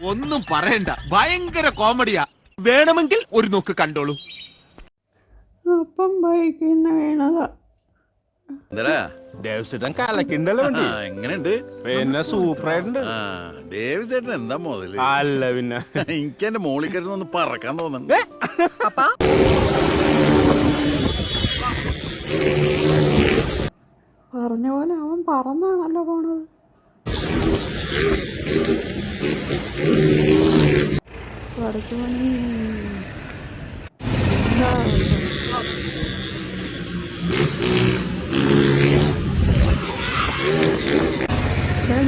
ഒന്നും പറയണ്ട, ഭയങ്കര കോമഡിയാ. വേണമെങ്കിൽ ഒരു നോക്ക് കണ്ടോളൂ. അപ്പം ബൈക്കിന്ന് വീണതാ. ദേവസേട്ടൻ കലക്കിണ്ടല്ലോ വണ്ടി. എങ്ങനെയുണ്ട്? പിന്നെ സൂപ്പറായിട്ടുണ്ട്. ഡേവി ചേട്ടൻ എന്താ മുതല്? അല്ല പിന്നെ എനിക്ക് എന്റെ മോളിൽ ഒന്ന് പറക്കാൻ തോന്നുന്നുണ്ട്. പറഞ്ഞ പോലെ അവൻ പറന്നാണല്ലോ പോണത്. പഠിക്കുമണി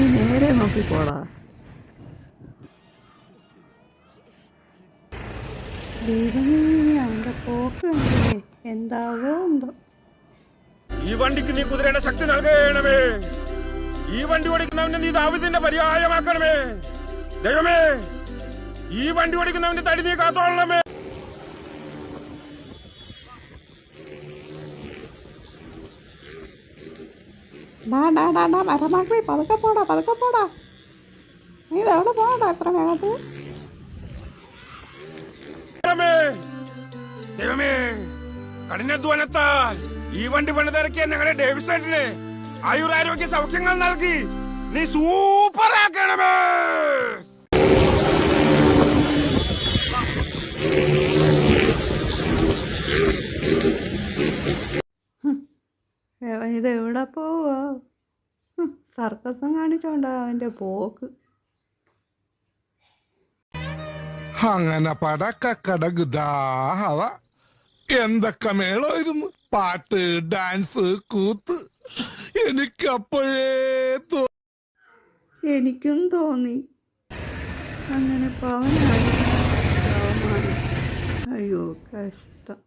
നീ നേരെ നോക്കിപ്പോടാ. ദൈവമേ, അവന്റെ പോക്ക് കണ്ടില്ലേ? എന്താവോ എന്തോ. ഈ വണ്ടിക്ക് നീ കുതിരയുടെ ശക്തി നൽകണമേ. ഈ വണ്ടി ഓടിക്കുന്നവന്റെ നീ ദാവീദിന്റെ പര്യായമാക്കണമേ. ദൈവമേ, ഈ വണ്ടി ഓടിക്കുന്നവന്റെ തടി നീ കാത്തോളണമേ. മരമാക്കി പതുക്കെ പോടാ. നീ എവിടെ പോടാ എത്ര വേഗത്ത്? ദൈവമേ, കഠിനാധ്വാനത്താൽ ഈ വണ്ടി പണിതിറക്കിയ ഞങ്ങളുടെ ഡേവിസേട്ടന് ആയുരാരോഗ്യ സൗഖ്യങ്ങൾ നൽകി നീ സൂപ്പർ ആക്കണമേ. ഇതെവിടെ പോവാ? സർക്കസും കാണിച്ചോണ്ടാ അവന്റെ പോക്ക്. അങ്ങനെ പടക്കടകുതാഹവ എന്തൊക്കെ മേളമായിരുന്നു. പാട്ട്, ഡാൻസ്, കൂത്ത്. എനിക്കും തോന്നി അങ്ങനെ പവനായി. അയ്യോ കഷ്ടം.